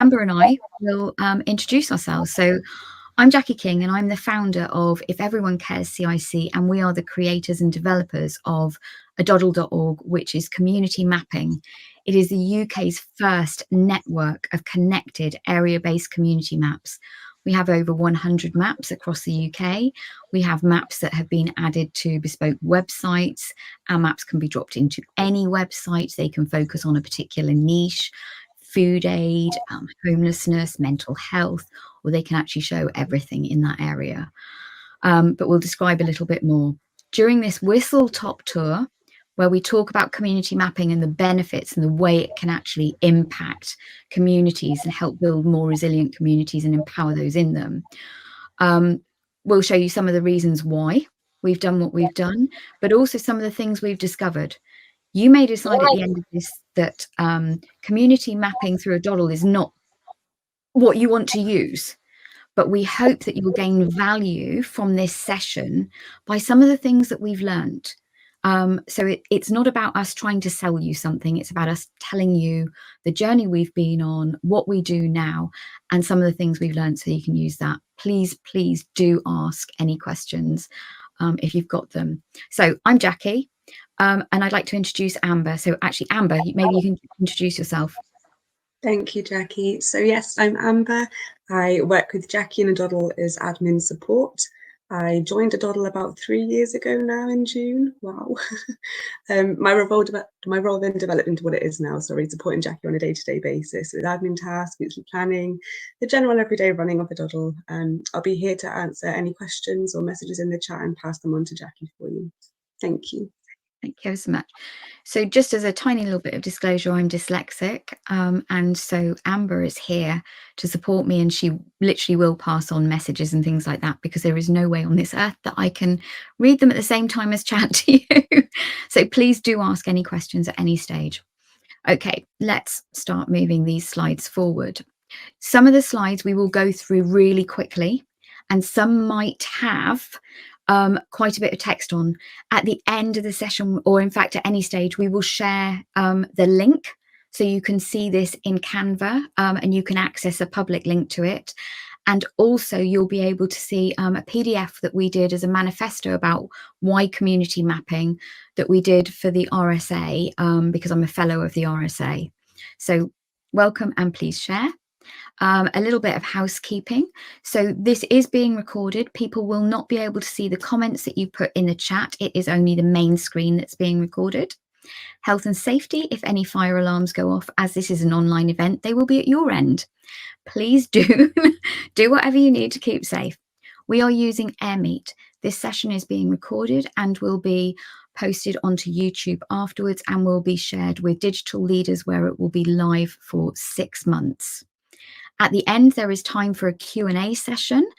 Amber and I will introduce ourselves. So I'm Jackie King, and I'm the founder of If Everyone Cares CIC, and we are the creators and developers of aDoddle.org, which is community mapping. It is the UK's first network of connected area-based community maps. We have over 100 maps across the UK. We have maps that have been added to bespoke websites. Our maps can be dropped into any website. They can focus on a particular niche, food aid, homelessness, mental health, or they can actually show everything in that area. But we'll describe a little bit more. During this Whistle Top tour, where we talk about community mapping and the benefits and the way it can actually impact communities and help build more resilient communities and empower those in them, we'll show you some of the reasons why we've done what we've done, but also some of the things we've discovered. You may decide at the end of this that community mapping through aDoddle is not what you want to use, but we hope that you'll gain value from this session by some of the things that we've learned. So it's not about us trying to sell you something. It's about us telling you the journey we've been on, what we do now, and some of the things we've learned so you can use that. Please, please do ask any questions if you've got them. So I'm Jackie. And I'd like to introduce Amber. So actually, Amber, maybe you can introduce yourself. Thank you, Jackie. So yes, I'm Amber. I work with Jackie and aDoddle as admin support. I joined aDoddle about 3 years ago now in June. Wow. My role then developed into what it is now, supporting Jackie on a day-to-day basis with admin tasks, weekly planning, the general everyday running of aDoddle. I'll be here to answer any questions or messages in the chat and pass them on to Jackie for you. Thank you. Thank you so much. So just as a tiny little bit of disclosure, I'm dyslexic. And so Amber is here to support me, and she literally will pass on messages and things like that, because there is no way on this earth that I can read them at the same time as chat to you. So please do ask any questions at any stage. Okay, let's start moving these slides forward. Some of the slides we will go through really quickly, and some might have quite a bit of text on. At the end of the session, or in fact at any stage, we will share the link so you can see this in Canva, and you can access a public link to it. And also you'll be able to see a PDF that we did as a manifesto about why community mapping, that we did for the RSA, because I'm a fellow of the RSA. So welcome, and please share. A little bit of housekeeping. So this is being recorded. People will not be able to see the comments that you put in the chat. It is only the main screen that's being recorded. Health and safety, if any fire alarms go off, as this is an online event, they will be at your end. Please do do whatever you need to keep safe. We are using AirMeet. This session is being recorded and will be posted onto YouTube afterwards, and will be shared with digital leaders, where it will be live for 6 months. At the end, there is time for a Q&A session,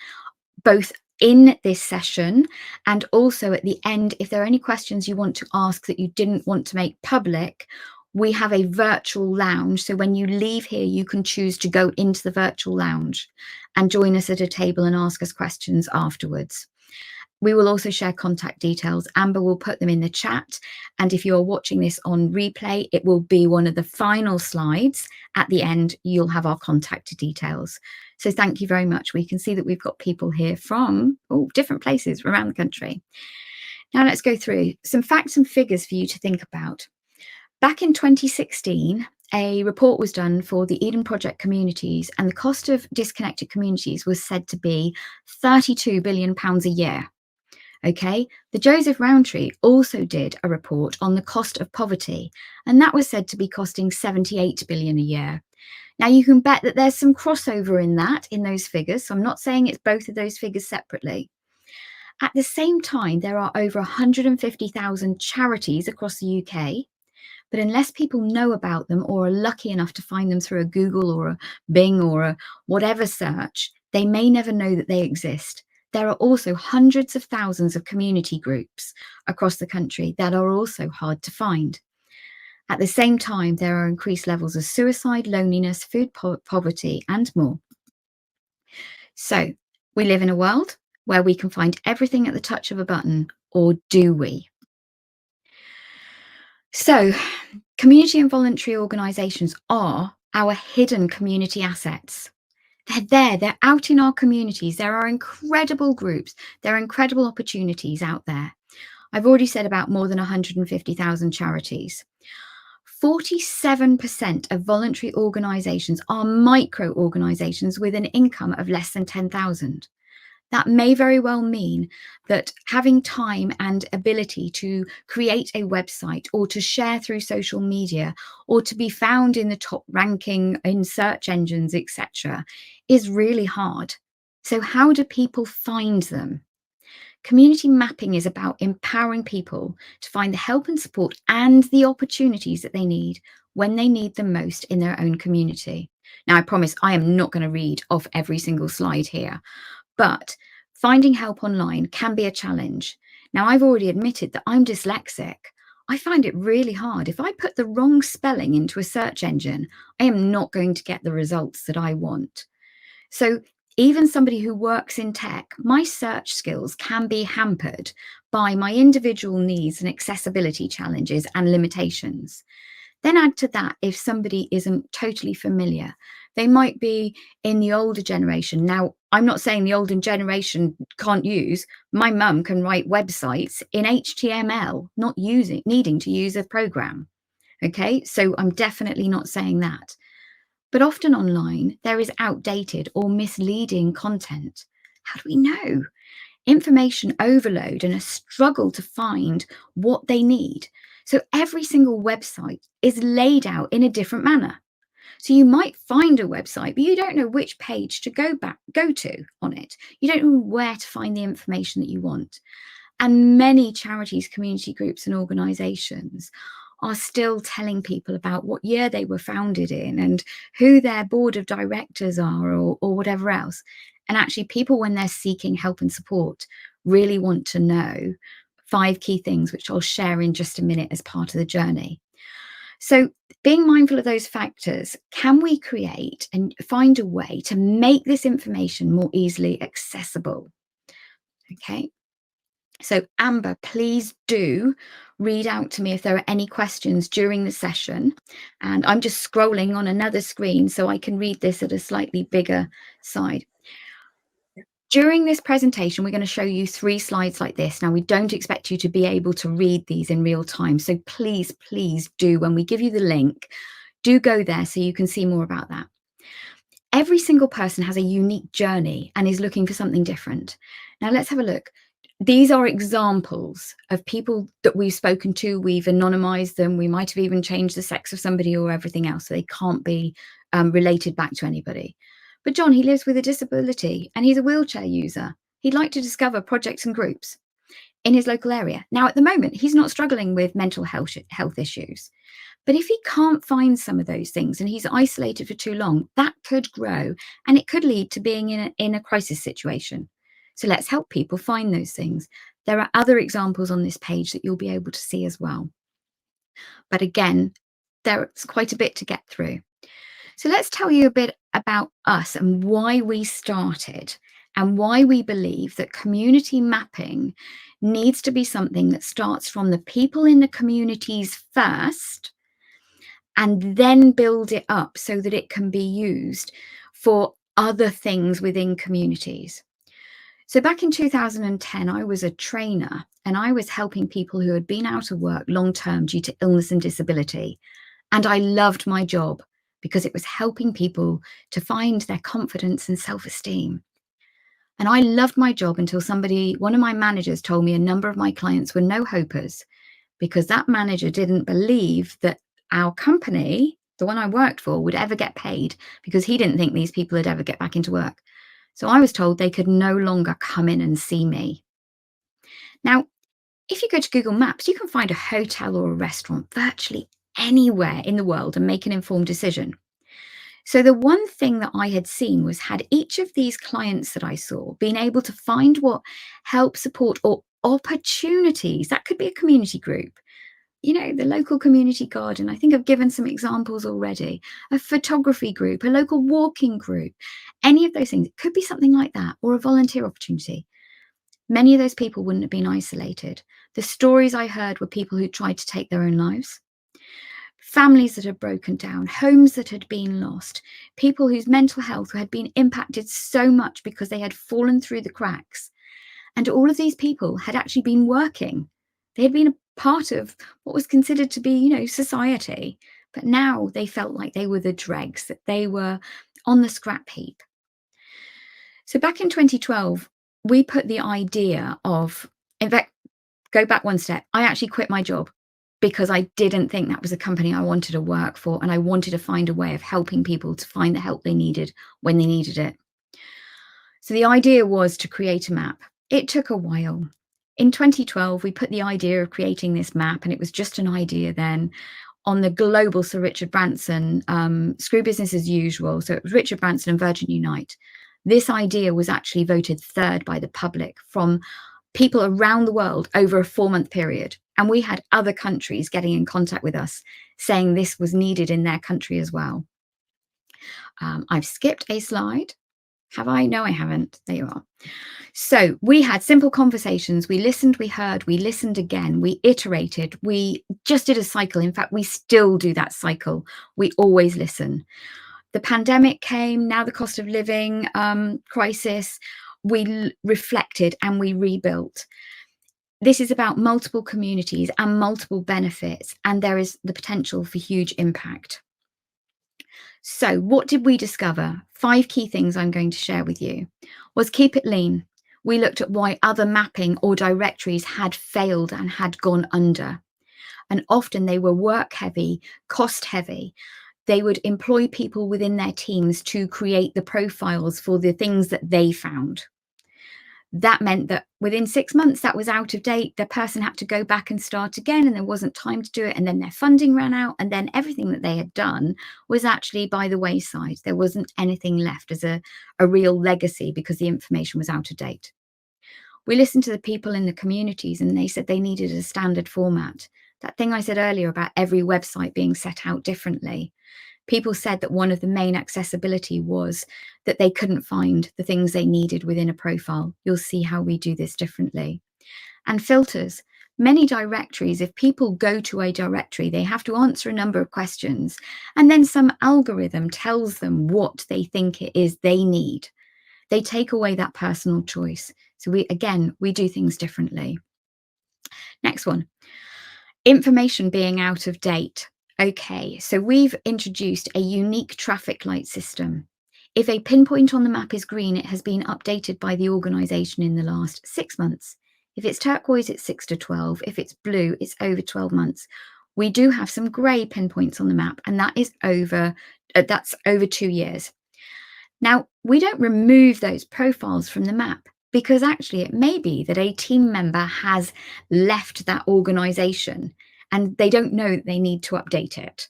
both in this session and also at the end. If there are any questions you want to ask that you didn't want to make public, we have a virtual lounge. So when you leave here, you can choose to go into the virtual lounge and join us at a table and ask us questions afterwards. We will also share contact details. Amber will put them in the chat. And if you're watching this on replay, it will be one of the final slides. At the end, you'll have our contact details. So thank you very much. We can see that we've got people here from different places around the country. Now let's go through some facts and figures for you to think about. Back in 2016, a report was done for the Eden Project communities, and the cost of disconnected communities was said to be £32 billion a year. Okay, the Joseph Rowntree also did a report on the cost of poverty, and that was said to be costing 78 billion a year. Now you can bet that there's some crossover in those figures, so I'm not saying it's both of those figures separately. At the same time, there are over 150,000 charities across the UK, but unless people know about them or are lucky enough to find them through a Google or a Bing or a whatever search, they may never know that they exist. There are also hundreds of thousands of community groups across the country that are also hard to find. At the same time, there are increased levels of suicide, loneliness, food poverty, and more. So we live in a world where we can find everything at the touch of a button, or do we? So community and voluntary organisations are our hidden community assets. They're there, they're out in our communities. There are incredible groups, there are incredible opportunities out there. I've already said about more than 150,000 charities. 47% of voluntary organisations are micro organisations with an income of less than 10,000. That may very well mean that having time and ability to create a website or to share through social media or to be found in the top ranking in search engines, etc., is really hard. So, how do people find them? Community mapping is about empowering people to find the help and support and the opportunities that they need when they need them most in their own community. Now, I promise I am not going to read off every single slide here, but finding help online can be a challenge. Now, I've already admitted that I'm dyslexic. I find it really hard. If I put the wrong spelling into a search engine, I am not going to get the results that I want. So, even somebody who works in tech, my search skills can be hampered by my individual needs and accessibility challenges and limitations. Then add to that, if somebody isn't totally familiar, they might be in the older generation. Now, I'm not saying the older generation can't use. My mum can write websites in HTML, not needing to use a program. Okay, so I'm definitely not saying that. But often online, there is outdated or misleading content. How do we know? Information overload and a struggle to find what they need. So every single website is laid out in a different manner. So you might find a website, but you don't know which page to go to on it. You don't know where to find the information that you want. And many charities, community groups, and organizations are still telling people about what year they were founded in and who their board of directors are, or whatever else. And actually, people, when they're seeking help and support, really want to know 5 key things, which I'll share in just a minute as part of the journey. So, being mindful of those factors, can we create and find a way to make this information more easily accessible? Okay. So, Amber, please do read out to me if there are any questions during the session. And I'm just scrolling on another screen so I can read this at a slightly bigger side. During this presentation, we're going to show you 3 slides like this. Now, we don't expect you to be able to read these in real time. So please, please do, when we give you the link, do go there so you can see more about that. Every single person has a unique journey and is looking for something different. Now, let's have a look. These are examples of people that we've spoken to. We've anonymized them. We might have even changed the sex of somebody or everything else, so they can't be related back to anybody. But John, he lives with a disability and he's a wheelchair user. He'd like to discover projects and groups in his local area. Now, at the moment, he's not struggling with mental health issues. But if he can't find some of those things and he's isolated for too long, that could grow and it could lead to being in a crisis situation. So let's help people find those things. There are other examples on this page that you'll be able to see as well. But again, there's quite a bit to get through. So let's tell you a bit about us and why we started and why we believe that community mapping needs to be something that starts from the people in the communities first and then build it up so that it can be used for other things within communities. So back in 2010, I was a trainer and I was helping people who had been out of work long term due to illness and disability. And I loved my job because it was helping people to find their confidence and self-esteem. And I loved my job until one of my managers told me a number of my clients were no hopers because that manager didn't believe that our company, the one I worked for, would ever get paid because he didn't think these people would ever get back into work. So I was told they could no longer come in and see me. Now, if you go to Google Maps, you can find a hotel or a restaurant virtually anywhere in the world and make an informed decision. So the one thing that I had seen was, had each of these clients that I saw been able to find what help, support, or opportunities, that could be a community group, the local community garden. I think I've given some examples already. A photography group, a local walking group, any of those things. It could be something like that, or a volunteer opportunity. Many of those people wouldn't have been isolated. The stories I heard were people who tried to take their own lives. families that had broken down, homes that had been lost, people whose mental health had been impacted so much because they had fallen through the cracks. And all of these people had actually been working. They had been a part of what was considered to be, society. But now they felt like they were the dregs, that they were on the scrap heap. So back in 2012, we put the idea of, in fact, go back one step. I actually quit my job because I didn't think that was a company I wanted to work for. And I wanted to find a way of helping people to find the help they needed when they needed it. So the idea was to create a map. It took a while. In 2012, we put the idea of creating this map, and it was just an idea then, on the global Sir Richard Branson Screw Business as Usual. So it was Richard Branson and Virgin Unite. This idea was actually voted third by the public from people around the world over a 4-month period. And we had other countries getting in contact with us saying this was needed in their country as well. I've skipped a slide. Have I? No, I haven't. There you are. So we had simple conversations. We listened, we heard, we listened again, we iterated, we just did a cycle. In fact, we still do that cycle. We always listen. The pandemic came, now the cost of living crisis, we reflected and we rebuilt. This is about multiple communities and multiple benefits, and there is the potential for huge impact. So what did we discover? 5 key things I'm going to share with you was keep it lean. We looked at why other mapping or directories had failed and had gone under. And often they were work heavy, cost heavy. They would employ people within their teams to create the profiles for the things that they found. That meant that within 6 months, that was out of date. The person had to go back and start again, and there wasn't time to do it. And then their funding ran out. And then everything that they had done was actually by the wayside. There wasn't anything left as a real legacy because the information was out of date. We listened to the people in the communities, and they said they needed a standard format. That thing I said earlier about every website being set out differently. People said that one of the main accessibility was that they couldn't find the things they needed within a profile. You'll see how we do this differently. And filters. Many directories, if people go to a directory, they have to answer a number of questions, and then some algorithm tells them what they think it is they need. They take away that personal choice. So we do things differently. Next one. Information being out of date. Okay, so we've introduced a unique traffic light system. If a pinpoint on the map is green, it has been updated by the organisation in the last 6 months. If it's turquoise, it's 6 to 12. If it's blue, it's over 12 months. We do have some grey pinpoints on the map, and that's over 2 years. Now, we don't remove those profiles from the map because actually it may be that a team member has left that organisation and they don't know that they need to update it.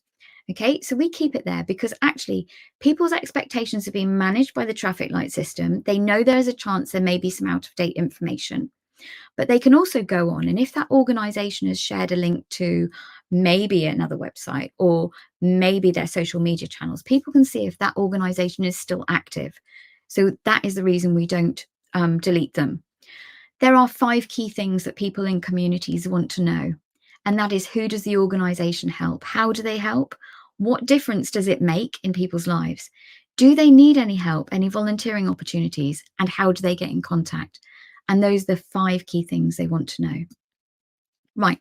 Okay, so we keep it there because actually people's expectations are being managed by the traffic light system. They know there's a chance there may be some out of date information, but they can also go on. And if that organisation has shared a link to maybe another website or maybe their social media channels, people can see if that organisation is still active. So that is the reason we don't delete them. There are 5 key things that people in communities want to know. And that is, who does the organisation help? How do they help? What difference does it make in people's lives? Do they need any help, any volunteering opportunities? And how do they get in contact? And those are the 5 key things they want to know. Right.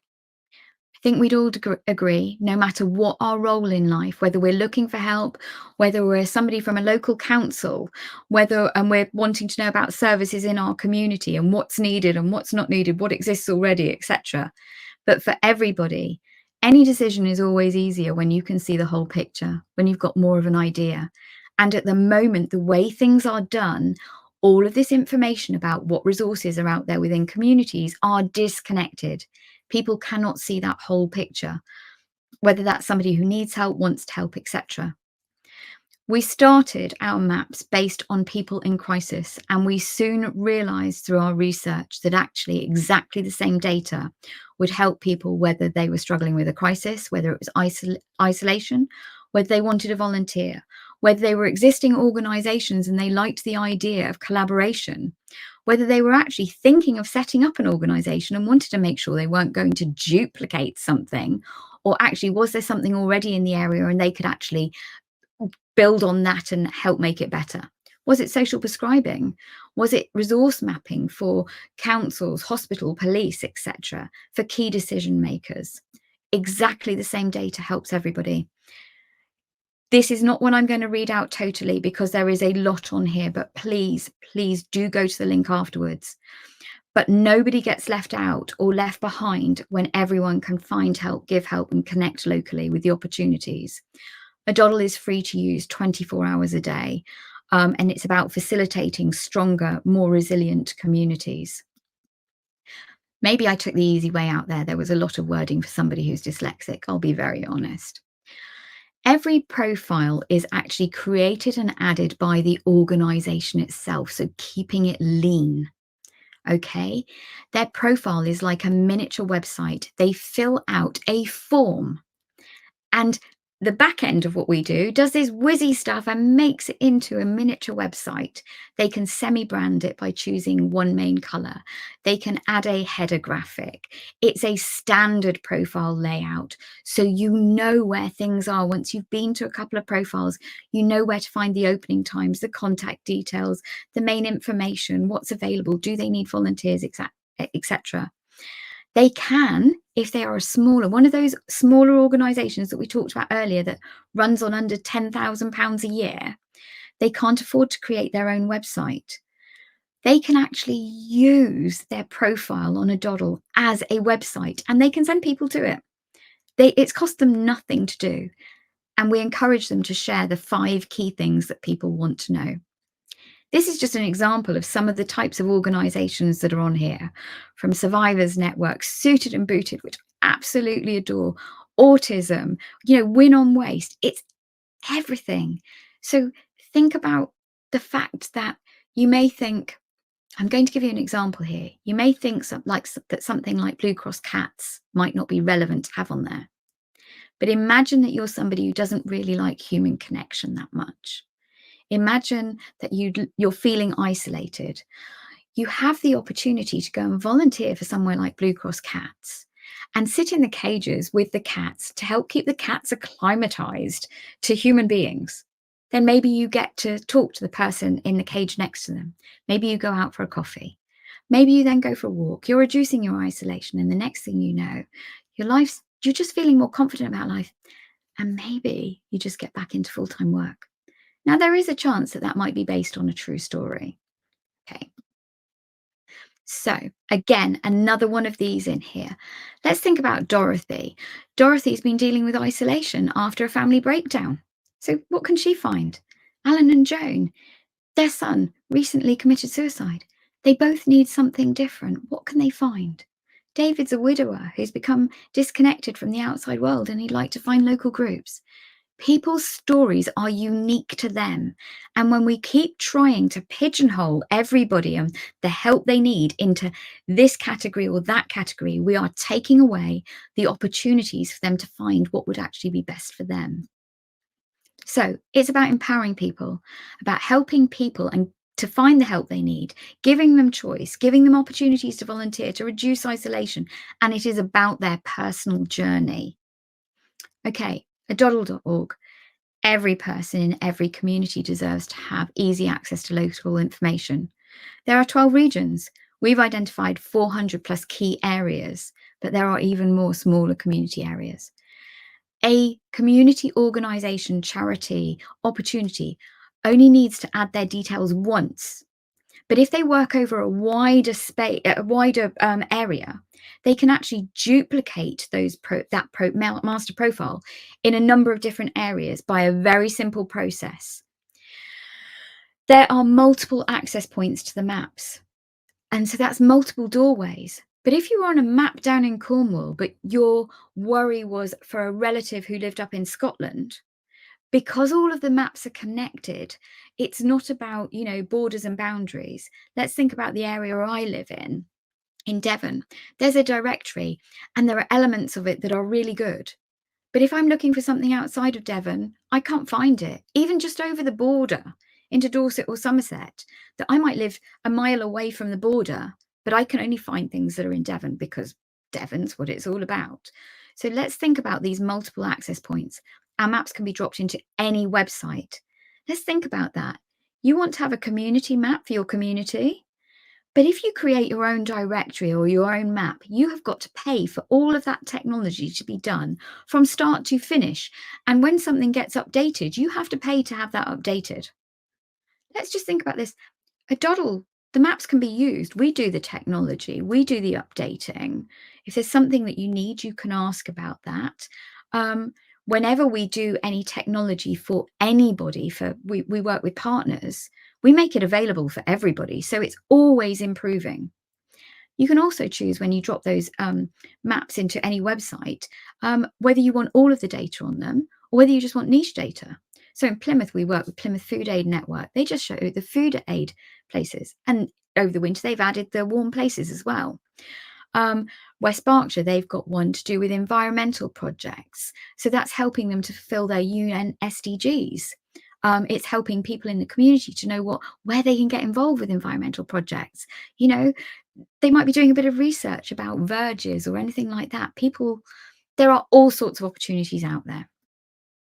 I think we'd all agree, no matter what our role in life, whether we're looking for help, whether we're somebody from a local council, and we're wanting to know about services in our community and what's needed and what's not needed, what exists already, etc. But for everybody, any decision is always easier when you can see the whole picture, when you've got more of an idea. And at the moment, the way things are done, all of this information about what resources are out there within communities are disconnected. People cannot see that whole picture, whether that's somebody who needs help, wants help, etc. We started our maps based on people in crisis, and we soon realized through our research that actually exactly the same data would help people whether they were struggling with a crisis, whether it was isolation, whether they wanted to volunteer, whether they were existing organizations and they liked the idea of collaboration, whether they were actually thinking of setting up an organization and wanted to make sure they weren't going to duplicate something, Or actually, was there something already in the area and they could actually build on that and help make it better? Was it social prescribing? Was it resource mapping for councils, hospital, police, etc., for key decision makers? Exactly the same data helps everybody. This is not one I'm going to read out totally because there is a lot on here, but please, please do go to the link afterwards. But nobody gets left out or left behind when everyone can find help, give help, and connect locally with the opportunities. aDoddle is free to use 24 hours a day, and it's about facilitating stronger, more resilient communities. Maybe I took the easy way out there. There was a lot of wording for somebody who's dyslexic, I'll be very honest. Every profile is actually created and added by the organization itself, so keeping it lean. Okay, their profile is like a miniature website. They fill out a form, and the back end of what we do does this whizzy stuff and makes it into a miniature website. They can semi-brand it by choosing one main color. They can add a header graphic. It's a standard profile layout, so you know where things are. Once you've been to a couple of profiles, you know where to find the opening times, the contact details, the main information, what's available, do they need volunteers, etc. They can, if they are a smaller, one of those smaller organisations that we talked about earlier that runs on under £10,000 a year, they can't afford to create their own website. They can actually use their profile on aDoddle as a website and they can send people to it. It's cost them nothing to do. And we encourage them to share the 5 key things that people want to know. This is just an example of some of the types of organisations that are on here, from Survivors Network, Suited and Booted, which I absolutely adore, autism, Win on Waste. It's everything. So think about the fact that you may think, I'm going to give you an example here. You may think that something like Blue Cross Cats might not be relevant to have on there. But imagine that you're somebody who doesn't really like human connection that much. Imagine that you're feeling isolated. You have the opportunity to go and volunteer for somewhere like Blue Cross Cats and sit in the cages with the cats to help keep the cats acclimatized to human beings. Then maybe you get to talk to the person in the cage next to them. Maybe you go out for a coffee. Maybe you then go for a walk. You're reducing your isolation. And the next thing you know, you're just feeling more confident about life. And maybe you just get back into full-time work. Now, there is a chance that that might be based on a true story. Okay. So again, another one of these in here. Let's think about Dorothy. Dorothy's been dealing with isolation after a family breakdown. So what can she find? Alan and Joan, their son recently committed suicide. They both need something different. What can they find? David's a widower who's become disconnected from the outside world and he'd like to find local groups. People's stories are unique to them. And when we keep trying to pigeonhole everybody and the help they need into this category or that category, we are taking away the opportunities for them to find what would actually be best for them. So it's about empowering people, about helping people and to find the help they need, giving them choice, giving them opportunities to volunteer, to reduce isolation. And it is about their personal journey. Okay, aDoddle.org. Every person in every community deserves to have easy access to local information. There are 12 regions. We've identified 400 plus key areas, but there are even more smaller community areas. A community organisation, charity, opportunity only needs to add their details once. But if they work over a wider area, they can actually duplicate master profile in a number of different areas by a very simple process. There are multiple access points to the maps. And so that's multiple doorways. But if you were on a map down in Cornwall, but your worry was for a relative who lived up in Scotland, because all of the maps are connected, it's not about, borders and boundaries. Let's think about the area I live in Devon. There's a directory and there are elements of it that are really good. But if I'm looking for something outside of Devon, I can't find it, even just over the border into Dorset or Somerset, that I might live a mile away from the border, but I can only find things that are in Devon because Devon's what it's all about. So let's think about these multiple access points. Our maps can be dropped into any website. Let's think about that. You want to have a community map for your community, but if you create your own directory or your own map, you have got to pay for all of that technology to be done from start to finish. And when something gets updated, you have to pay to have that updated. Let's just think about this. aDoddle, the maps can be used. We do the technology, we do the updating. If there's something that you need, you can ask about that. Whenever we do any technology for anybody, we work with partners, we make it available for everybody. So it's always improving. You can also choose when you drop those maps into any website, whether you want all of the data on them or whether you just want niche data. So in Plymouth, we work with Plymouth Food Aid Network. They just show the food aid places. And over the winter, they've added the warm places as well. West Berkshire, they've got one to do with environmental projects. So that's helping them to fulfill their UN SDGs. It's helping people in the community to know where they can get involved with environmental projects. You know, they might be doing a bit of research about verges or anything like that. There are all sorts of opportunities out there.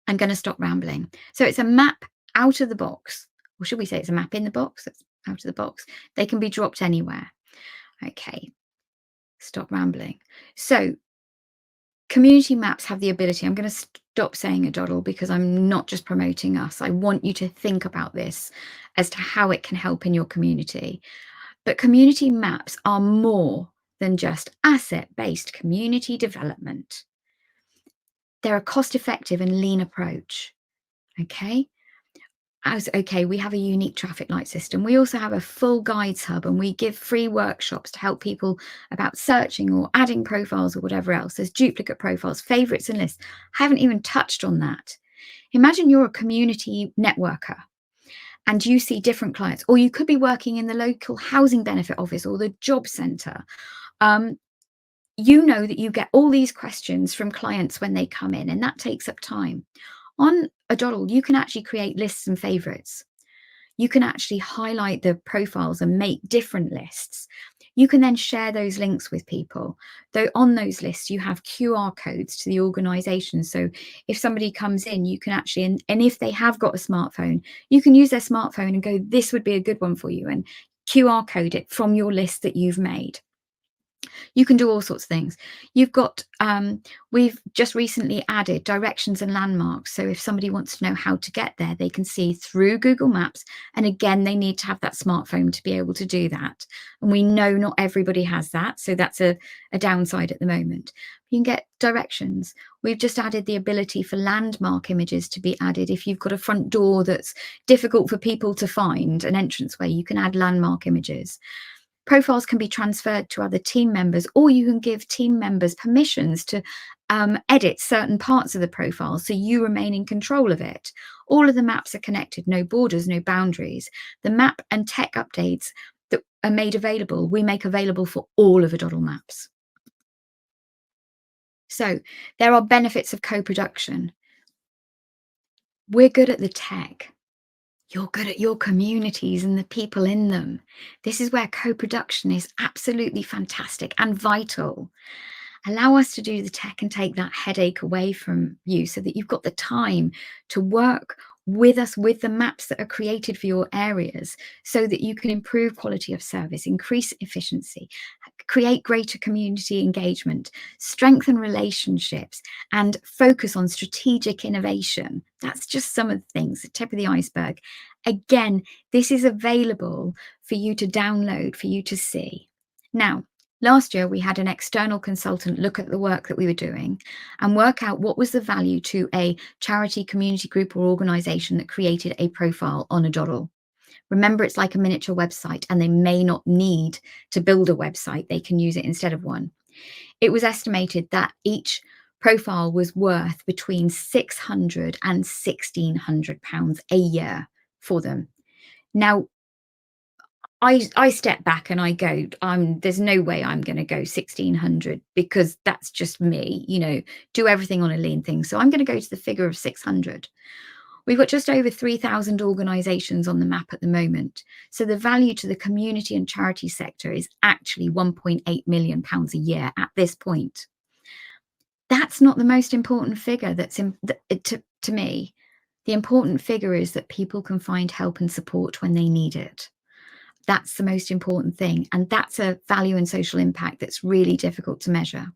I'm going to stop rambling. So it's a map out of the box, or should we say it's a map in the box? That's out of the box. They can be dropped anywhere. Okay, stop rambling. So community maps have the ability, I'm going to stop saying aDoddle because I'm not just promoting us. I want you to think about this as to how it can help in your community. But community maps are more than just asset-based community development. They're a cost-effective and lean approach. Okay, we have a unique traffic light system. We also have a full guides hub, and we give free workshops to help people about searching or adding profiles or whatever else. There's duplicate profiles, favorites and lists. I haven't even touched on that. Imagine you're a community networker and you see different clients, or you could be working in the local housing benefit office or the job centre. You know that you get all these questions from clients when they come in, and that takes up time. On aDoddle, you can actually create lists and favorites. You can actually highlight the profiles and make different lists. You can then share those links with people. Though on those lists, you have QR codes to the organization. So if somebody comes in, you can actually, and if they have got a smartphone, you can use their smartphone and go, this would be a good one for you, and QR code it from your list that you've made. You can do all sorts of things. You've got, we've just recently added directions and landmarks. So if somebody wants to know how to get there, they can see through Google Maps. And again, they need to have that smartphone to be able to do that. And we know not everybody has that. So that's a downside at the moment. You can get directions. We've just added the ability for landmark images to be added. If you've got a front door that's difficult for people to find, an entranceway, you can add landmark images. Profiles can be transferred to other team members, or you can give team members permissions to edit certain parts of the profile so you remain in control of it. All of the maps are connected, no borders, no boundaries. The map and tech updates that are made available, we make available for all of aDoddle maps. So there are benefits of co-production. We're good at the tech. You're good at your communities and the people in them. This is where co-production is absolutely fantastic and vital. Allow us to do the tech and take that headache away from you so that you've got the time to work with us with the maps that are created for your areas so that you can improve quality of service, increase efficiency, create greater community engagement, strengthen relationships, and focus on strategic innovation. That's just some of the things, the tip of the iceberg. Again, this is available for you to download, for you to see. Now, last year, we had an external consultant look at the work that we were doing and work out what was the value to a charity, community group, or organization that created a profile on aDoddle. Remember, it's like a miniature website, and they may not need to build a website. They can use it instead of one. It was estimated that each profile was worth between £600 and £1,600 a year for them. Now, I step back and I go, there's no way I'm going to go 1,600 because that's just me, do everything on a lean thing. So I'm going to go to the figure of 600. We've got just over 3,000 organisations on the map at the moment. So the value to the community and charity sector is actually £1.8 million a year at this point. That's not the most important figure that's to me. The important figure is that people can find help and support when they need it. That's the most important thing, and that's a value and social impact that's really difficult to measure.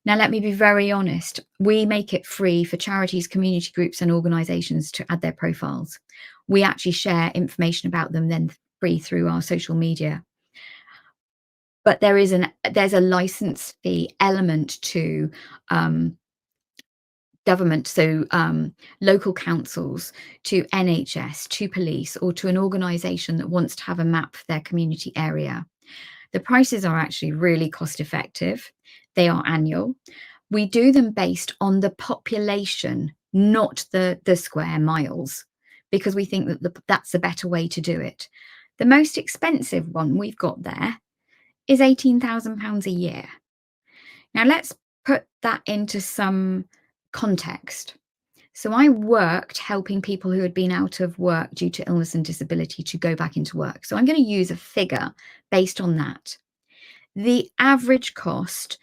Now, let me be very honest. We make it free for charities, community groups, and organisations to add their profiles. We actually share information about them then free through our social media. But there's a license fee element to government, so local councils, to NHS, to police, or to an organisation that wants to have a map for their community area. The prices are actually really cost effective. They are annual. We do them based on the population, not the square miles, because we think that that's the better way to do it. The most expensive one we've got there is £18,000 a year. Now let's put that into some context. So I worked helping people who had been out of work due to illness and disability to go back into work. So I'm going to use a figure based on that. The average cost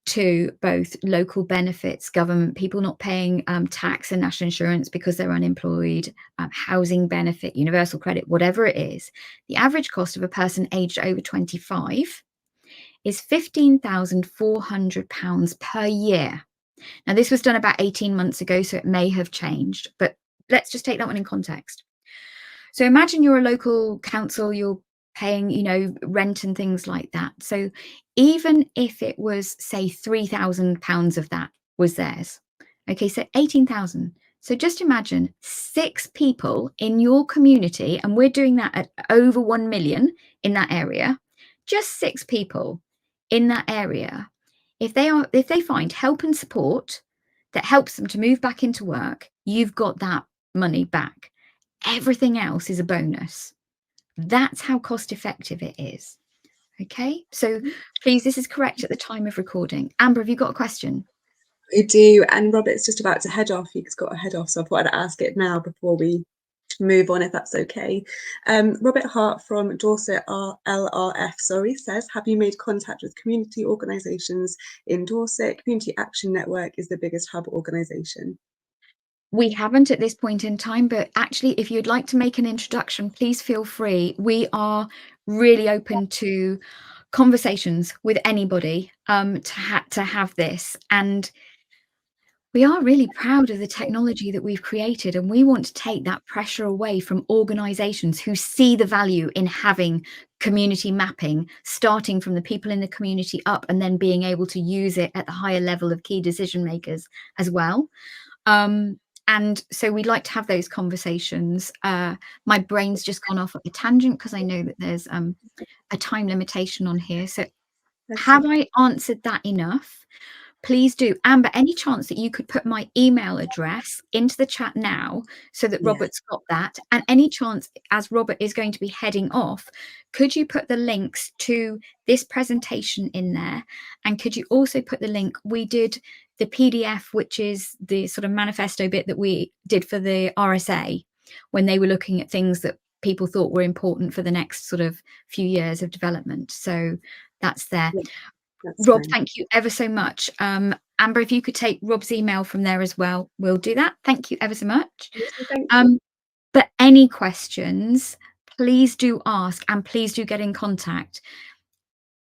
to both local benefits, government, people not paying tax and national insurance because they're unemployed, housing benefit, universal credit, whatever it is, the average cost of a person aged over 25 is £15,400 per year. Now, this was done about 18 months ago, so it may have changed, but let's just take that one in context. So imagine you're a local council, you're paying, rent and things like that. So even if it was, say, £3,000 of that was theirs, okay, so 18,000. So just imagine 6 people in your community, and we're doing that at over 1 million in that area, just 6 people in that area. If they find help and support that helps them to move back into work, you've got that money back. Everything else is a bonus. That's how cost effective it is. Okay, so please, this is correct at the time of recording. Amber, have you got a question? I do, and Robert's just about to head off. He's got to head off, so I thought I'd ask it now before we move on, if that's okay. Robert Hart from Dorset LRF, says, have you made contact with community organisations in Dorset? Community Action Network is the biggest hub organisation. We haven't at this point in time, but actually, if you'd like to make an introduction, please feel free. We are really open to conversations with anybody to have this. And we are really proud of the technology that we've created, and we want to take that pressure away from organisations who see the value in having community mapping, starting from the people in the community up, and then being able to use it at the higher level of key decision makers as well. And so we'd like to have those conversations. My brain's just gone off at a tangent because I know that there's a time limitation on here. So have I answered that enough? Please do. Amber, any chance that you could put my email address into the chat now so that Robert's got that? And any chance, as Robert is going to be heading off, could you put the links to this presentation in there? And could you also put the link? We did the PDF, which is the sort of manifesto bit that we did for the RSA when they were looking at things that people thought were important for the next sort of few years of development. So that's there. Rob, thank you ever so much. Amber, if you could take Rob's email from there as well, we'll do that. Thank you ever so much. But any questions, please do ask, and please do get in contact.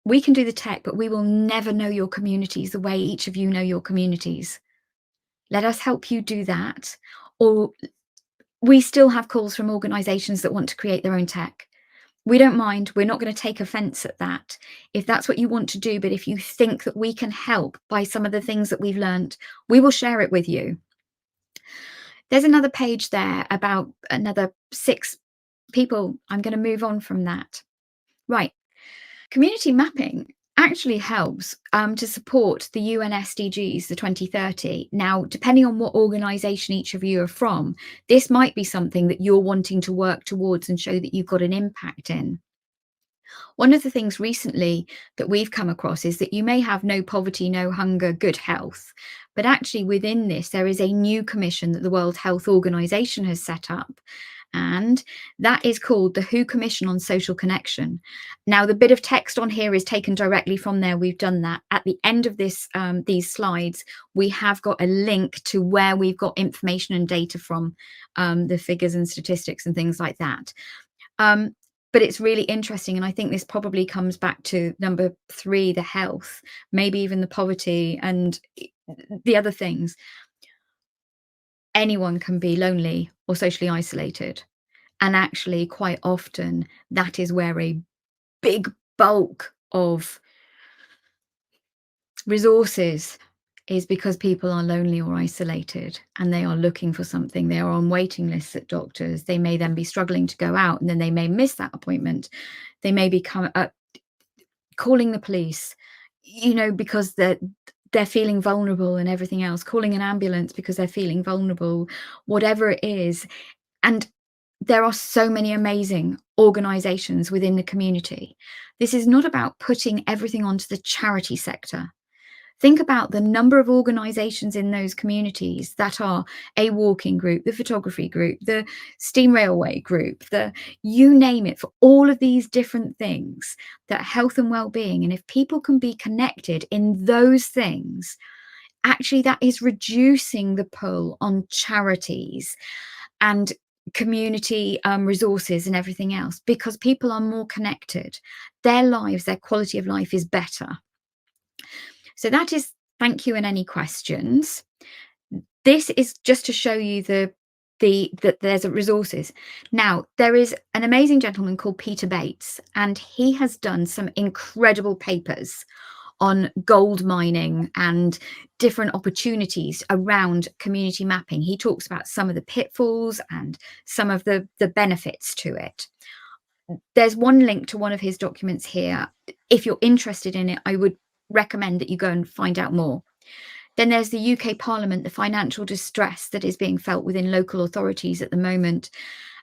We can do the tech, but we will never know your communities the way each of you know your communities. Let us help you do that. Or we still have calls from organisations that want to create their own tech. We don't mind. We're not going to take offense at that if that's what you want to do. But if you think that we can help by some of the things that we've learned, we will share it with you. There's another page there about another 6 people. I'm going to move on from that. Right. Community mapping actually helps to support the UN SDGs, the 2030. Now, depending on what organisation each of you are from, this might be something that you're wanting to work towards and show that you've got an impact in. One of the things recently that we've come across is that you may have no poverty, no hunger, good health. But actually within this, there is a new commission that the World Health Organization has set up. and that is called the WHO Commission on Social Connection. Now, the bit of text on here is taken directly from there. We've done that. At the end of this, these slides, we have got a link to where we've got information and data from, the figures and statistics and things like that. But it's really interesting, and I think this probably comes back to number 3, the health, maybe even the poverty and the other things. Anyone can be lonely or socially isolated. And actually, quite often, that is where a big bulk of resources is, because people are lonely or isolated and they are looking for something. They are on waiting lists at doctors. They may then be struggling to go out, and then they may miss that appointment. They may be calling the police, because they're feeling vulnerable and everything else, calling an ambulance because they're feeling vulnerable, whatever it is. And there are so many amazing organizations within the community. This is not about putting everything onto the charity sector. Think about the number of organizations in those communities that are a walking group, the photography group, the steam railway group, you name it, for all of these different things, that health and well-being. And if people can be connected in those things, actually that is reducing the pull on charities and community resources and everything else, because people are more connected. Their lives, their quality of life is better. So that is thank you, and any questions. This is just to show you that there's resources. Now, there is an amazing gentleman called Peter Bates, and he has done some incredible papers on gold mining and different opportunities around community mapping. He talks about some of the pitfalls and some of the benefits to it. There's one link to one of his documents here. If you're interested in it, I would recommend that you go and find out more. Then there's the UK Parliament, the financial distress that is being felt within local authorities at the moment.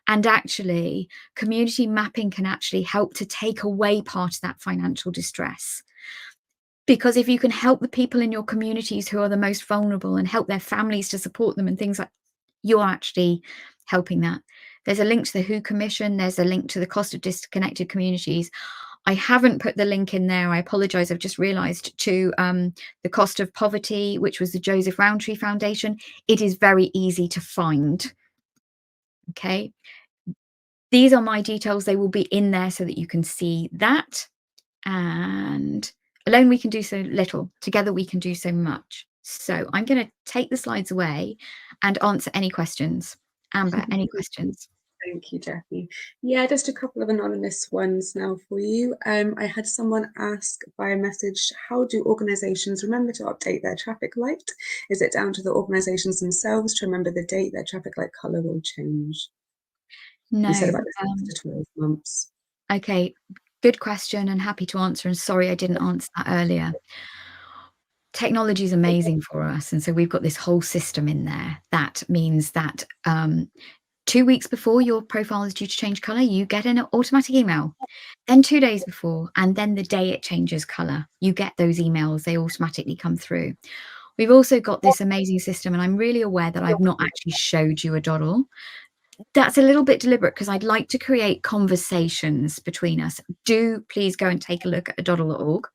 And actually, community mapping can actually help to take away part of that financial distress. Because if you can help the people in your communities who are the most vulnerable and help their families to support them and things like, you're actually helping that. There's a link to the WHO Commission. There's a link to the cost of disconnected communities. I haven't put the link in there. I apologize. I've just realized, to the cost of poverty, which was the Joseph Rowntree Foundation. It is very easy to find. Okay. These are my details. They will be in there so that you can see that. And alone we can do so little. Together we can do so much. So I'm going to take the slides away and answer any questions. Amber, any questions? Thank you, Jackie. Yeah, just a couple of anonymous ones now for you. I had someone ask via message, how do organisations remember to update their traffic light? Is it down to the organisations themselves to remember the date their traffic light colour will change? No. You said about the 6 to 12 months. Okay, good question, and happy to answer. And sorry I didn't answer that earlier. Technology is amazing for us. And so we've got this whole system in there. That means that 2 weeks before your profile is due to change colour, you get an automatic email. Then 2 days before, and then the day it changes colour, you get those emails. They automatically come through. We've also got this amazing system, and I'm really aware that I've not actually showed you aDoddle. That's a little bit deliberate because I'd like to create conversations between us. Do please go and take a look at aDoddle.org.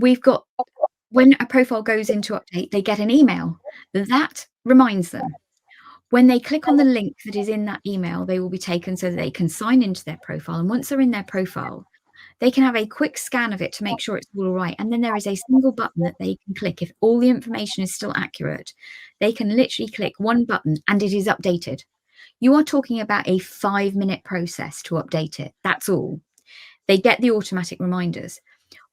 We've got, when a profile goes into update, they get an email that reminds them. When they click on the link that is in that email, they will be taken so that they can sign into their profile. And once they're in their profile, they can have a quick scan of it to make sure it's all right. And then there is a single button that they can click. If all the information is still accurate, they can literally click one button and it is updated. You are talking about a 5-minute process to update it. That's all. They get the automatic reminders.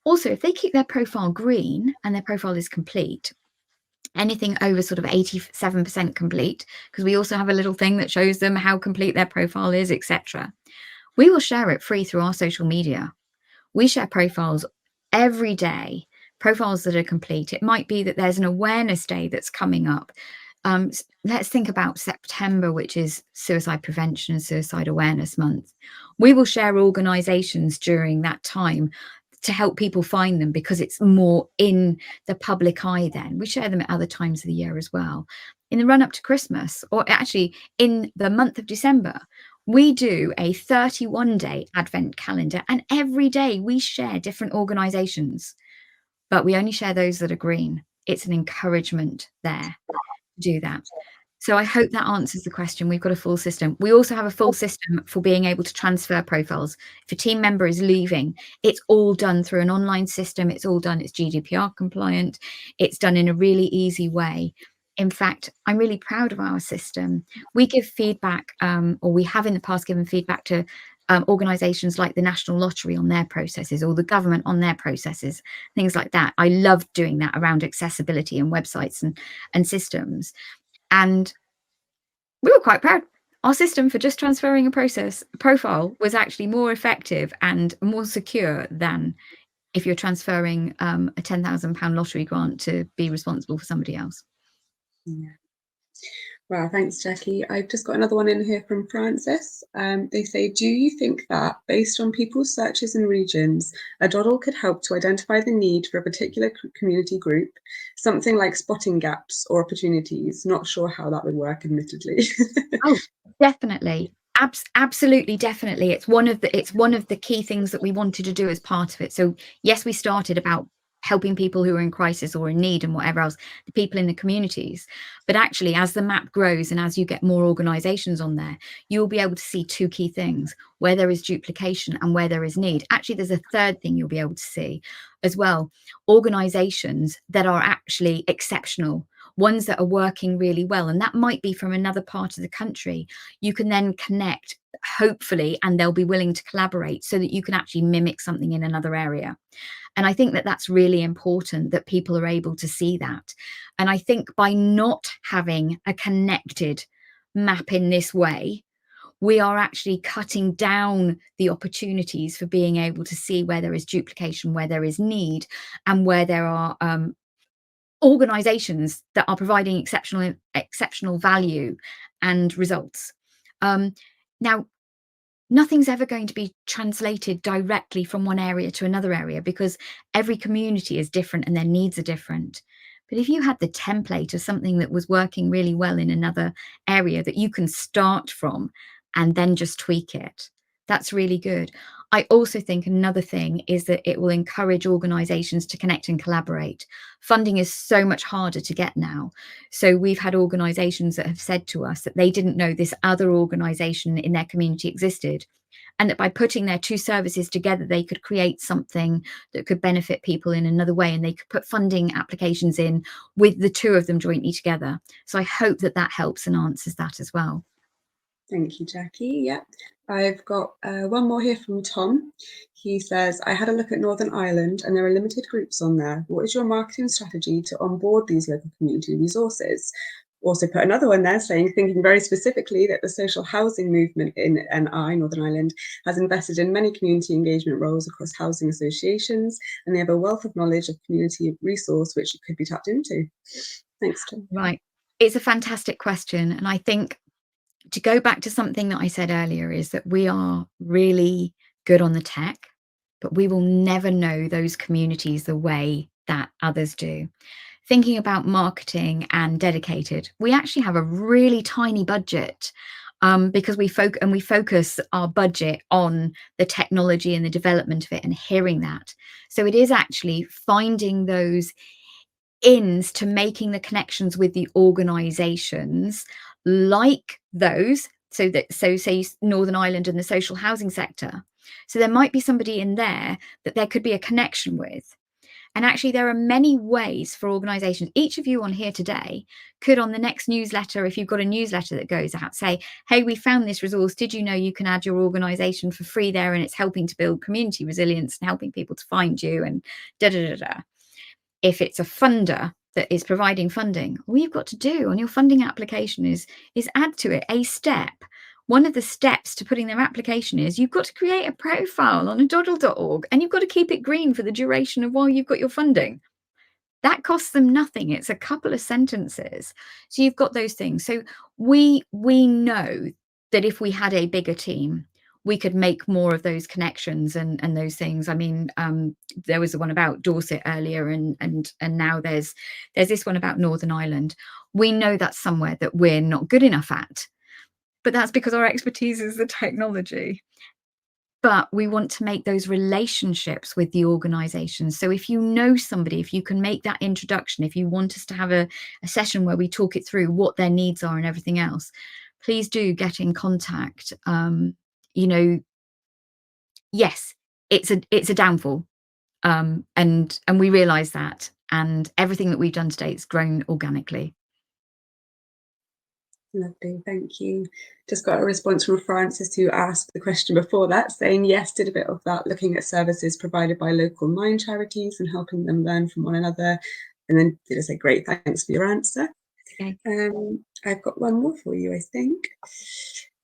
Also, if they keep their profile green and their profile is complete, anything over sort of 87% complete, because we also have a little thing that shows them how complete their profile is, etc. We will share it free through our social media. We share profiles every day, profiles that are complete. It might be that there's an awareness day that's coming up. Let's think about September, which is Suicide Prevention and Suicide Awareness Month. We will share organisations during that time to help people find them, because it's more in the public eye then. We share them at other times of the year as well. in the run up to Christmas, or actually in the month of December, we do a 31-day advent calendar, and every day we share different organizations, but we only share those that are green. It's an encouragement there to do that. So I hope that answers the question. We've got a full system. We also have a full system for being able to transfer profiles. If a team member is leaving, it's all done through an online system. It's all done, it's GDPR compliant. It's done in a really easy way. In fact, I'm really proud of our system. We give feedback, or we have in the past given feedback to organizations like the National Lottery on their processes, or the government on their processes, things like that. I love doing that around accessibility and websites and systems. And we were quite proud. Our system for just transferring a profile was actually more effective and more secure than if you're transferring a £10,000 lottery grant to be responsible for somebody else. Yeah. Wow, thanks, Jackie. I've just got another one in here from Francis. They say, do you think that, based on people's searches and regions, aDoddle could help to identify the need for a particular community group, something like spotting gaps or opportunities? Not sure how that would work, admittedly. Oh, definitely. Absolutely, definitely. It's one of the key things that we wanted to do as part of it. So yes, we started about helping people who are in crisis or in need and whatever else, the people in the communities. But actually, as the map grows and as you get more organizations on there, you'll be able to see two key things: where there is duplication and where there is need. Actually, there's a third thing you'll be able to see as well: organizations that are actually exceptional, ones that are working really well, and that might be from another part of the country. You can then connect, hopefully, and they'll be willing to collaborate so that you can actually mimic something in another area. And I think that that's really important, that people are able to see that. And I think by not having a connected map in this way, we are actually cutting down the opportunities for being able to see where there is duplication, where there is need, and where there are organizations that are providing exceptional value and results. Now, nothing's ever going to be translated directly from one area to another area, because every community is different and their needs are different. But if you had the template of something that was working really well in another area that you can start from and then just tweak it, that's really good. I also think another thing is that it will encourage organizations to connect and collaborate. Funding is so much harder to get now. So we've had organizations that have said to us that they didn't know this other organization in their community existed, and that by putting their two services together, they could create something that could benefit people in another way, and they could put funding applications in with the two of them jointly together. So I hope that that helps and answers that as well. Thank you, Jackie. Yeah, I've got one more here from Tom. He says, I had a look at Northern Ireland and there are limited groups on there. What is your marketing strategy to onboard these local community resources? Also put another one there saying, thinking very specifically that the social housing movement in NI, Northern Ireland, has invested in many community engagement roles across housing associations, and they have a wealth of knowledge of community resource which could be tapped into. Thanks, Tom. Right. It's a fantastic question. And I think, to go back to something that I said earlier, is that we are really good on the tech, but we will never know those communities the way that others do. Thinking about marketing and dedicated, we actually have a really tiny budget, because we focus our budget on the technology and the development of it and hearing that. So it is actually finding those ins to making the connections with the organizations like those, so say Northern Ireland and the social housing sector. So there might be somebody in there that there could be a connection with. And actually, there are many ways for organizations. Each of you on here today could, on the next newsletter, if you've got a newsletter that goes out, say, hey, we found this resource. Did you know you can add your organization for free there? And it's helping to build community resilience and helping people to find you, and da da da da. If it's a funder that is providing funding, all you've got to do on your funding application is add to it a step. One of the steps to putting their application is you've got to create a profile on aDoddle.org, and you've got to keep it green for the duration of while you've got your funding. That costs them nothing. It's a couple of sentences. So you've got those things. So we know that if we had a bigger team, we could make more of those connections and those things. I mean, there was the one about Dorset earlier, and now there's this one about Northern Ireland. We know that's somewhere that we're not good enough at, but that's because our expertise is the technology. But we want to make those relationships with the organization. So if you know somebody, if you can make that introduction, if you want us to have a session where we talk it through what their needs are and everything else, please do get in contact. You know, yes, it's a downfall. And we realize that, and everything that we've done today has grown organically. Lovely, thank you. Just got a response from Francis, who asked the question before that, saying yes, did a bit of that, looking at services provided by local mine charities and helping them learn from one another. And then did I say, great, thanks for your answer. Okay. I've got one more for you, I think.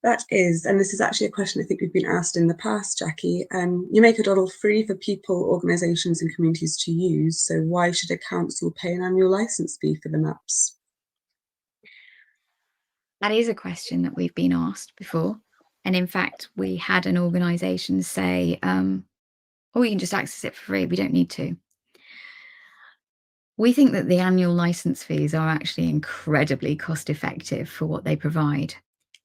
That is, and this is actually a question I think we've been asked in the past, Jackie. You make aDoddle free for people, organisations and communities to use, so why should a council pay an annual licence fee for the maps? That is a question that we've been asked before. And in fact, we had an organisation say, oh, you can just access it for free. We don't need to. We think that the annual licence fees are actually incredibly cost effective for what they provide.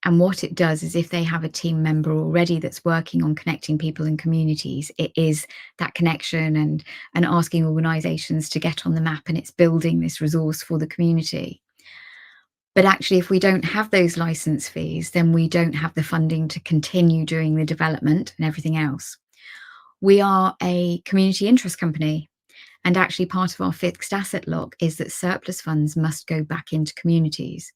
And what it does is, if they have a team member already that's working on connecting people and communities, it is that connection and asking organisations to get on the map, and it's building this resource for the community. But actually, if we don't have those licence fees, then we don't have the funding to continue doing the development and everything else. We are a community interest company, and actually part of our fixed asset lock is that surplus funds must go back into communities.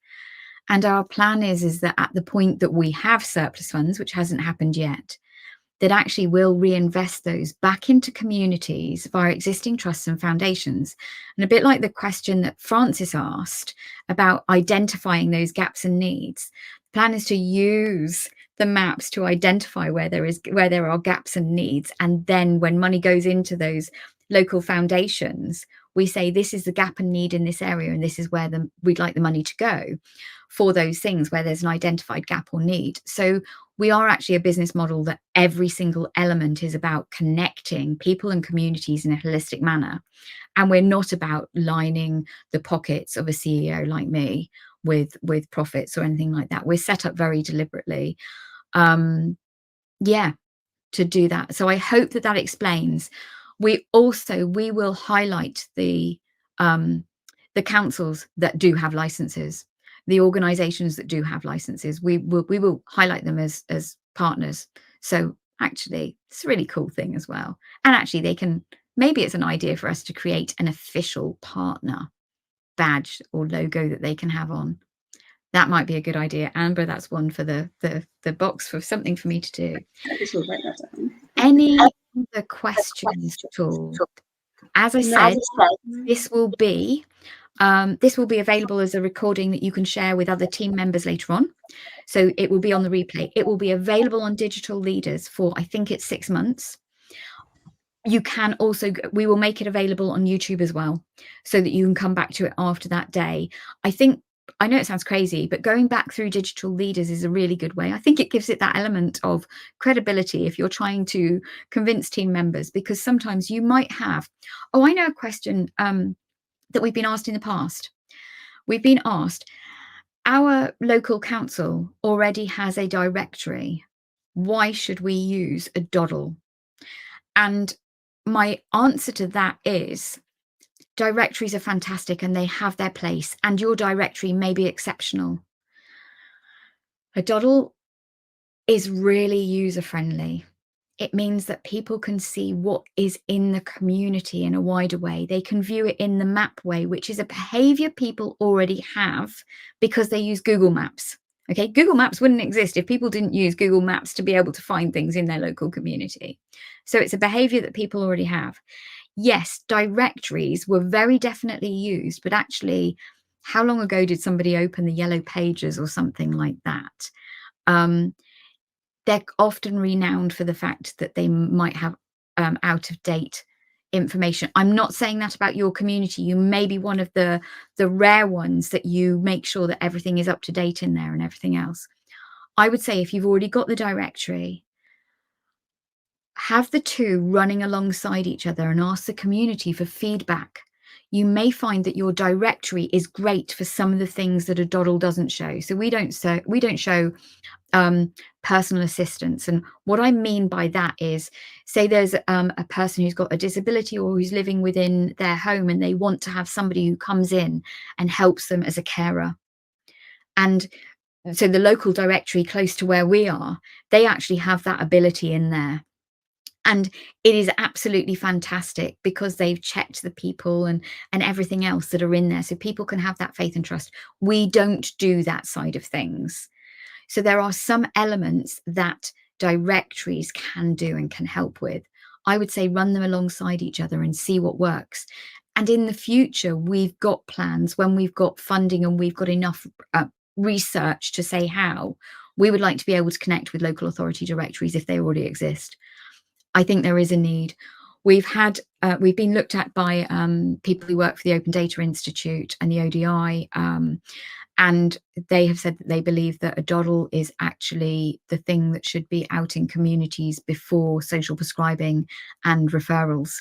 And our plan is that at the point that we have surplus funds, which hasn't happened yet, that actually we'll reinvest those back into communities via existing trusts and foundations. And a bit like the question that Francis asked about identifying those gaps and needs, the plan is to use the maps to identify where there are gaps and needs. And then when money goes into those local foundations, we say, this is the gap and need in this area, and this is where we'd like the money to go for those things where there's an identified gap or need. So we are actually a business model that every single element is about connecting people and communities in a holistic manner. And we're not about lining the pockets of a CEO like me with profits or anything like that. We're set up very deliberately, to do that. So I hope that explains. We will highlight the councils that do have licenses, the organizations that do have licenses. We will highlight them as partners. So actually, it's a really cool thing as well. And actually, maybe it's an idea for us to create an official partner badge or logo that they can have on. That might be a good idea, Amber. That's one for the box, for something for me to do. We'll write that down. Any other questions at all? As I said, this will be available as a recording that you can share with other team members later on. So it will be on the replay. It will be available on Digital Leaders for, I think it's 6 months. You can also, we will make it available on YouTube as well, so that you can come back to it after that day. I know it sounds crazy, but going back through Digital Leaders is a really good way. I think it gives it that element of credibility if you're trying to convince team members, because sometimes you might have, I know a question that we've been asked in the past. We've been asked, our local council already has a directory. Why should we use aDoddle? And my answer to that is, directories are fantastic and they have their place, and your directory may be exceptional. aDoddle is really user-friendly. It means that people can see what is in the community in a wider way. They can view it in the map way, which is a behavior people already have because they use Google Maps. Okay, Google Maps wouldn't exist if people didn't use Google Maps to be able to find things in their local community. So it's a behavior that people already have. Yes, directories were very definitely used, but actually, how long ago did somebody open the Yellow Pages or something like that? They're often renowned for the fact that they might have out of date information. I'm not saying that about your community. You may be one of the rare ones that you make sure that everything is up to date in there and everything else. I would say, if you've already got the directory, have the two running alongside each other and ask the community for feedback. you may find that your directory is great for some of the things that aDoddle doesn't show. So we don't show personal assistance. And what I mean by that is, say there's a person who's got a disability or who's living within their home and they want to have somebody who comes in and helps them as a carer. And so the local directory close to where we are, they actually have that ability in there. And it is absolutely fantastic because they've checked the people and everything else that are in there, so people can have that faith and trust. We don't do that side of things. So there are some elements that directories can do and can help with. I would say run them alongside each other and see what works. And in the future, we've got plans when we've got funding and we've got enough research to say how. We would like to be able to connect with local authority directories if they already exist. I think there is a need. We've been looked at by people who work for the Open Data Institute and the ODI, and they have said that they believe that aDoddle is actually the thing that should be out in communities before social prescribing and referrals,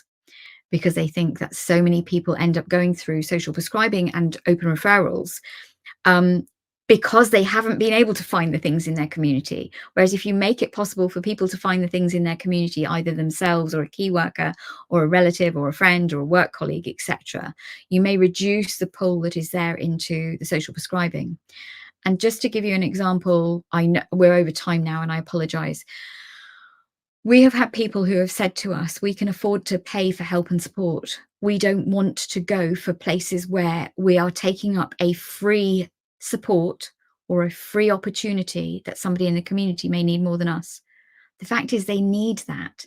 because they think that so many people end up going through social prescribing and open referrals because they haven't been able to find the things in their community. Whereas if you make it possible for people to find the things in their community, either themselves or a key worker or a relative or a friend or a work colleague, etc., you may reduce the pull that is there into the social prescribing. And just to give you an example, I know we're over time now and I apologize. We have had people who have said to us, we can afford to pay for help and support. We don't want to go for places where we are taking up a free support or a free opportunity that somebody in the community may need more than us. The fact is they need that.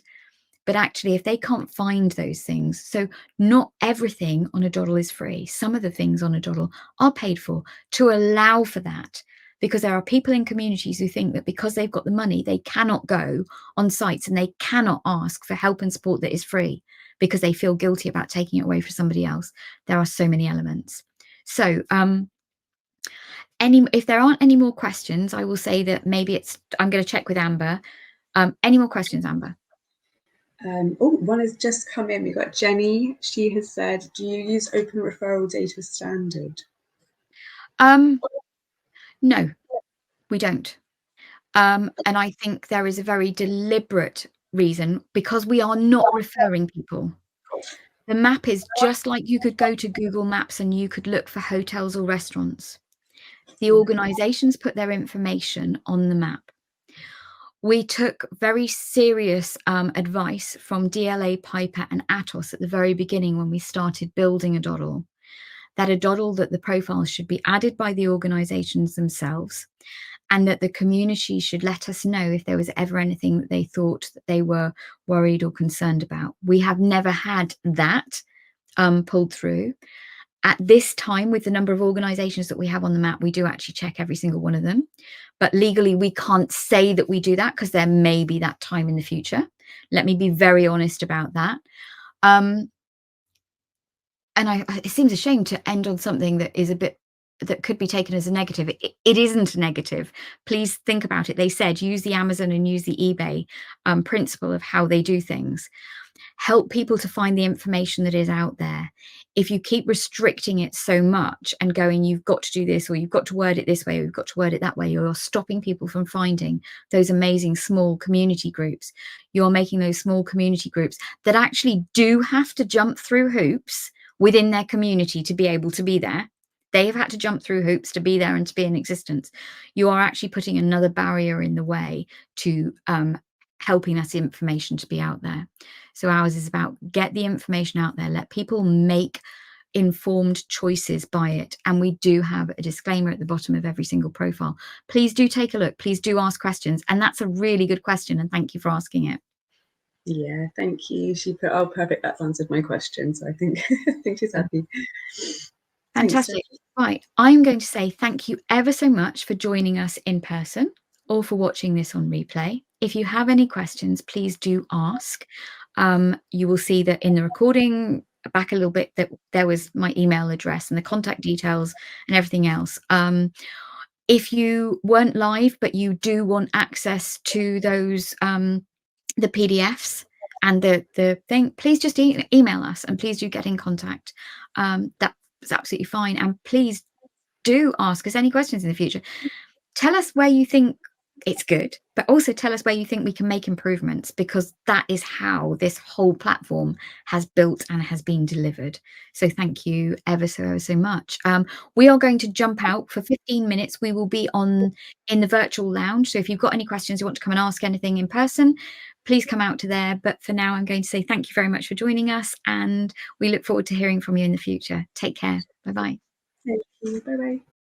But actually, if they can't find those things, so not everything on aDoddle is free. Some of the things on aDoddle are paid for to allow for that, because there are people in communities who think that because they've got the money, they cannot go on sites and they cannot ask for help and support that is free because they feel guilty about taking it away from somebody else. There are so many elements. So if there aren't any more questions, I will say that maybe I'm going to check with Amber. Any more questions, Amber? One has just come in. We've got Jenny. She has said, do you use Open Referral Data Standard? No, we don't. And I think there is a very deliberate reason, because we are not referring people. The map is just like you could go to Google Maps and you could look for hotels or restaurants. The organizations put their information on the map. We took very serious advice from DLA, Piper and Atos at the very beginning when we started building aDoddle, that the profiles should be added by the organizations themselves, and that the community should let us know if there was ever anything that they thought that they were worried or concerned about. We have never had that pulled through. At this time, with the number of organizations that we have on the map, we do actually check every single one of them. But legally, we can't say that we do that because there may be that time in the future. Let me be very honest about that. And it seems a shame to end on something that is that could be taken as a negative. It isn't a negative. Please think about it. They said use the Amazon and use the eBay principle of how they do things. Help people to find the information that is out there. If you keep restricting it so much and going, you've got to do this, or you've got to word it this way, or you've got to word it that way, you're stopping people from finding those amazing small community groups. You're making those small community groups that actually do have to jump through hoops within their community to be able to be there. They have had to jump through hoops to be there and to be in existence. You are actually putting another barrier in the way to helping that information to be out there. So ours is about get the information out there, let people make informed choices by it. And we do have a disclaimer at the bottom of every single profile. Please do take a look. Please do ask questions. And that's a really good question. And thank you for asking it. Yeah, thank you. She put, oh, perfect. That's answered my question. So I think, I think she's happy. Fantastic. Right. I'm going to say thank you ever so much for joining us in person or for watching this on replay. If you have any questions, please do ask. You will see that in the recording back a little bit that there was my email address and the contact details and everything else. If you weren't live, but you do want access to those, the PDFs And the thing, please just email us, and please do get in contact. That's absolutely fine. And please do ask us any questions in the future. Tell us where you think it's good, but also tell us where you think we can make improvements, because that is how this whole platform has built and has been delivered. So thank you ever so much. We are going to jump out for 15 minutes. We will be in the virtual lounge. So if you've got any questions, you want to come and ask anything in person, please come out to there. But for now, I'm going to say thank you very much for joining us, and we look forward to hearing from you in the future. Take care. Bye-bye. Thank you. Bye bye.